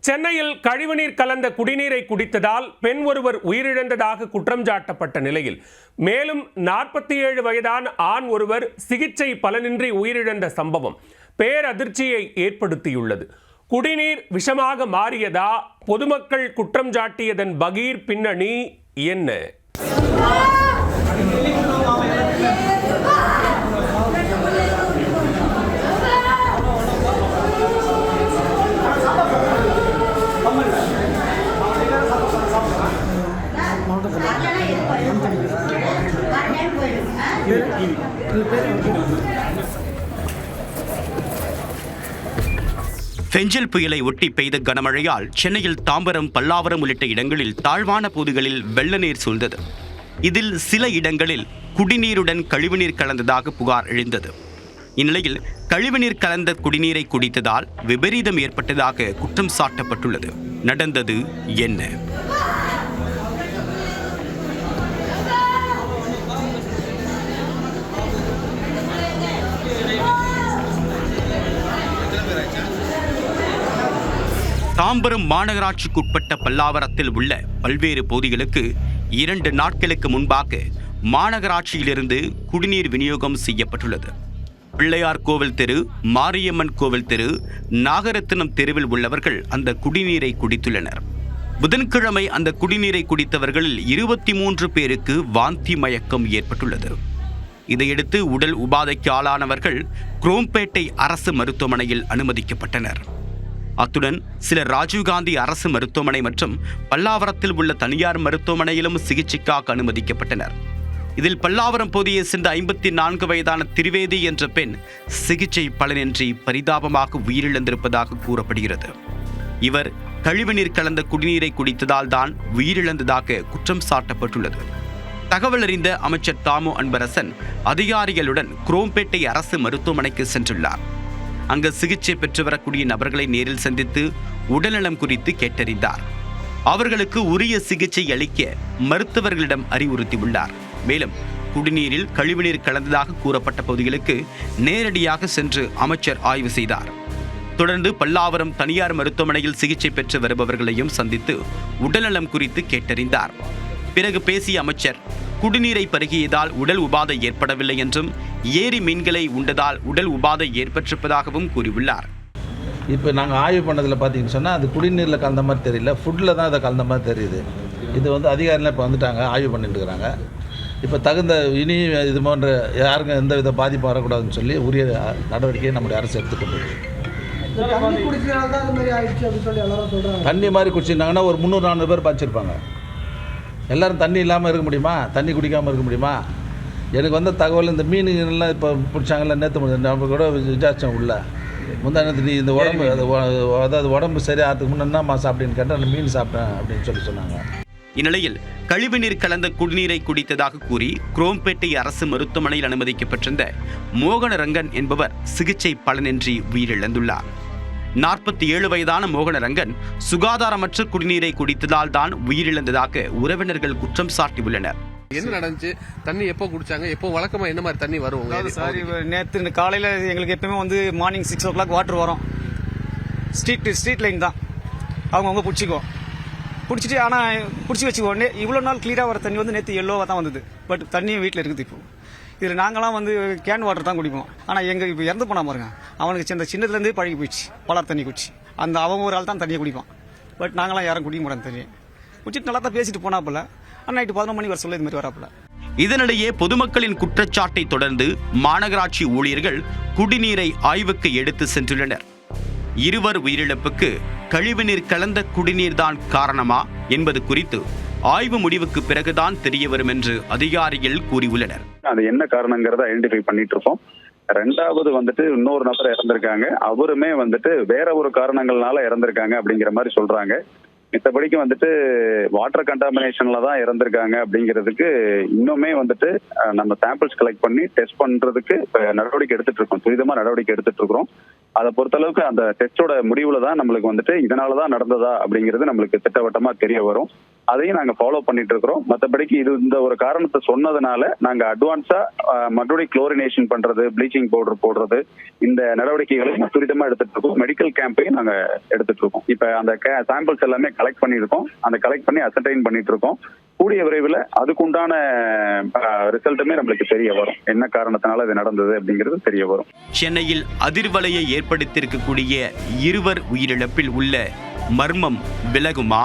சென்னையில் கழிவுநீர் கலந்த குடிநீரை குடித்ததால் பெண் ஒருவர் உயிரிழந்ததாக குற்றம் சாட்டப்பட்ட நிலையில் மேலும் 47 வயதான ஆண் ஒருவர் சிகிச்சை பலனின்றி உயிரிழந்த சம்பவம் பேரதிர்ச்சியை ஏற்படுத்தியுள்ளது. குடிநீர் விஷமாக மாறியதா? பொதுமக்கள் குற்றம் சாட்டியதன் பகீர் பின்னணி என்ன? பெஞ்சல் புயலை ஒட்டி பெய்த கனமழையால் சென்னையில் தாம்பரம், பல்லாவரம் உள்ளிட்ட இடங்களில் தாழ்வான பகுதிகளில் வெள்ள நீர் சூழ்ந்தது. இதில் சில இடங்களில் குடிநீருடன் கழிவுநீர் கலந்ததாக புகார் எழுந்தது. இந்நிலையில் கழிவுநீர் கலந்த குடிநீரை குடித்ததால் விபரீதம் ஏற்பட்டதாக குற்றம் சாட்டப்பட்டுள்ளது. நடந்தது என்ன? தாம்பரம் மாநகராட்சிக்குட்பட்ட பல்லாவரத்தில் உள்ள பல்வேறு பகுதிகளுக்கு 2 நாட்களுக்கு முன்பாக மாநகராட்சியிலிருந்து குடிநீர் விநியோகம் செய்யப்பட்டுள்ளது. பிள்ளையார் கோவில் தெரு, மாரியம்மன் கோவில் தெரு, நாகரத்தினம் தெருவில் உள்ளவர்கள் அந்த குடிநீரை குடித்துள்ளனர். புதன்கிழமை அந்த குடிநீரை குடித்தவர்களில் 23 பேருக்கு வாந்தி மயக்கம் ஏற்பட்டுள்ளது. இதையடுத்து உடல் உபாதைக்கு ஆளானவர்கள் குரோம்பேட்டை அரசு மருத்துவமனையில் அனுமதிக்கப்பட்டனர். அத்துடன் சிலர் ராஜீவ்காந்தி அரசு மருத்துவமனை மற்றும் பல்லாவரத்தில் உள்ள தனியார் மருத்துவமனையிலும் சிகிச்சைக்காக அனுமதிக்கப்பட்டனர். இதில் பல்லாவரம் பகுதியை சேர்ந்த 54 வயதான திரிவேதி என்ற பெண் சிகிச்சை பலனின்றி பரிதாபமாக உயிரிழந்திருப்பதாக கூறப்படுகிறது. இவர் கழிவுநீர் கலந்த குடிநீரை குடித்ததால் தான் உயிரிழந்ததாக குற்றம் சாட்டப்பட்டுள்ளது. தகவல் அறிந்த அமைச்சர் தாமு அன்பரசன் அதிகாரிகளுடன் குரோம்பேட்டை அரசு மருத்துவமனைக்கு சென்றுள்ளார். அங்கு சிகிச்சை பெற்று வரக்கூடிய நபர்களை நேரில் சந்தித்து உடல்நலம் குறித்து கேட்டறிந்தார். அவர்களுக்கு உரிய சிகிச்சை அளிக்க மருத்துவர்களிடம் அறிவுறுத்தியுள்ளார். மேலும் குடிநீரில் கழிவுநீர் கலந்ததாக கூறப்பட்ட பகுதிகளுக்கு நேரடியாக சென்று அமைச்சர் ஆய்வு செய்தார். தொடர்ந்து பல்லாவரம் தனியார் மருத்துவமனையில் சிகிச்சை பெற்று வருபவர்களையும் சந்தித்து உடல்நலம் குறித்து கேட்டறிந்தார். பிறகு பேசிய அமைச்சர், குடிநீரை பருகியதால் உடல் உபாதை ஏற்படவில்லை என்றும் ஏரி மீன்களை உண்டதால் உடல் உபாதை ஏற்பட்டிருப்பதாகவும் கூறியுள்ளார். இப்போ நாங்கள் ஆய்வு பண்ணதில் பார்த்தீங்கன்னு சொன்னால் அது குடிநீரில் கலந்த மாதிரி தெரியல, ஃபுட்டில் தான் அதை கலந்த மாதிரி தெரியுது. இது அதிகாரிகள் இப்போ வந்துட்டாங்க, ஆய்வு பண்ணிட்டு இருக்கிறாங்க. இப்போ தகுந்த இனி இது போன்ற யாருக்கும் எந்த வித பாதிப்பு வரக்கூடாதுன்னு சொல்லி உரிய நடவடிக்கையை நம்முடைய அரசு எடுத்துக்கொண்டு தண்ணி மாதிரி குடிச்சிருந்தாங்கன்னா ஒரு 300-400 பேர் பாய்ச்சிருப்பாங்க. எல்லோரும் தண்ணி இல்லாமல் இருக்க முடியுமா? தண்ணி குடிக்காமல் இருக்க முடியுமா? எனக்கு வந்த தகவல் இந்த மீனுங்கள்லாம் இப்போ பிடிச்சாங்கல்ல, நேற்று நம்ம கூட விசாரித்தோம் உள்ள முந்தானத்து நீ இந்த உடம்பு அதாவது உடம்பு சரியாகிறதுக்கு முன்னா சாப்பிட்டேன்னு கேட்டால் அந்த மீன் சாப்பிட்டேன் அப்படின்னு சொன்னாங்க. இந்நிலையில் கழிவுநீர் கலந்த குடிநீரை குடித்ததாக கூறி குரோம்பேட்டை அரசு மருத்துவமனையில் அனுமதிக்கப்பட்டிருந்த மோகனரங்கன் என்பவர் சிகிச்சை பலனின்றி உயிரிழந்துள்ளார். 47 வயதான மோகனரங்கன் சுகாதாரமற்ற குடிநீரை குடித்ததால் தான் உயிரிழந்ததாக உறவினர்கள் குற்றம் சாட்டியுள்ளனர். என்ன நடந்துச்சு? தண்ணி எப்போ குடிச்சாங்க? எப்போ வழக்கமா என்ன மாதிரி தண்ணி வரும்? சார், நேற்று காலையில் எங்களுக்கு எப்பவுமே மார்னிங் 6 o'clock வாட்டர் வரும். ஸ்ட்ரீட் லைன் தான் அவங்க பிடிச்சிக்குவோம். பிடிச்சிட்டு ஆனால் பிடிச்சி வச்சுக்குவோம். இவ்வளோ நாள் கிளியராக வர தண்ணி நேற்று எல்லோவாக தான் வந்தது. பட் தண்ணியும் வீட்டில் இருக்குது. இப்போ இதில் நாங்களாம் கேன் வாட்டர் தான் குடிப்போம். ஆனால் எங்கள் இப்போ இறந்து போனா பாருங்க, அவனுக்கு இந்த சின்னதுலேருந்தே பழகி போயிடுச்சு பலர் தண்ணி குடிச்சு. அவன் ஒரு ஆள் தான் தண்ணியை குடிப்பான். பட் நாங்களாம் யாரும் குடிக்க மாட்டோம். தண்ணியை குடிச்சிட்டு நல்லா தான் பேசிட்டு போனாப்புல. நைட்டு 11 மணி வர சொல்ல இது மாதிரி வராப்புல. இதனிடையே பொதுமக்களின் குற்றச்சாட்டை தொடர்ந்து மாநகராட்சி ஊழியர்கள் குடிநீரை ஆய்வுக்கு எடுத்து சென்றுள்ளனர். இருவர் உயிரிழப்புக்கு கழிவுநீர் கலந்த குடிநீர் தான் காரணமா என்பது குறித்து ஆய்வு முடிவுக்கு பிறகுதான் தெரிய வரும் என்று அதிகாரிகள் கூறியுள்ளனர். அது என்ன காரணங்கிறத ஐடென்டிஃபை பண்ணிட்டு இருக்கோம். ரெண்டாவது இன்னொரு நபர் இறந்திருக்காங்க. அவருமே வேற ஒரு காரணங்கள்னால இறந்திருக்காங்க அப்படிங்கிற மாதிரி சொல்றாங்க. மித்தபடிக்கு வாட்டர் கண்டாமினேஷன்ல தான் இறந்திருக்காங்க அப்படிங்கிறதுக்கு இன்னுமே நம்ம சாம்பிள்ஸ் கலெக்ட் பண்ணி டெஸ்ட் பண்றதுக்கு நடவடிக்கை எடுத்துட்டு இருக்கோம். துரிதமா நடவடிக்கை எடுத்துட்டு இருக்கிறோம். அதை பொறுத்தளவுக்கு அந்த டெஸ்டோட முடிவுல தான் நம்மளுக்கு வந்துட்டு இதனாலதான் நடந்ததா அப்படிங்கிறது நம்மளுக்கு திட்டவட்டமா தெரிய வரும். அதையும் நாங்க ஃபாலோ பண்ணிட்டு இருக்கிறோம். மற்றபடிக்கு இது இந்த ஒரு காரணத்தை சொன்னதுனால நாங்க அட்வான்ஸா மறுபடியும் குளோரினேஷன் பண்றது, ப்ளீச்சிங் பவுடர் போடுறது, இந்த நடவடிக்கைகளை துரிதமா எடுத்துட்டு இருக்கோம். மெடிக்கல் கேம்பையும் நாங்க எடுத்துட்டு இருக்கோம். இப்ப அந்த சாம்பிள்ஸ் எல்லாமே கலெக்ட் பண்ணிருக்கோம். அந்த கலெக்ட் பண்ணி அசர்டைன் பண்ணிட்டு இருக்கோம். கூடிய விரைவில் அதுக்குண்டான ரிசல்ட்டுமே நம்மளுக்கு தெரிய வரும். என்ன காரணத்தினால இது நடந்தது அப்படிங்கிறது தெரிய வரும். சென்னையில் அதிர்வலையை ஏற்படுத்தியிருக்கக்கூடிய 2 உயிரிழப்பில் உள்ள மர்மம் விலகுமா?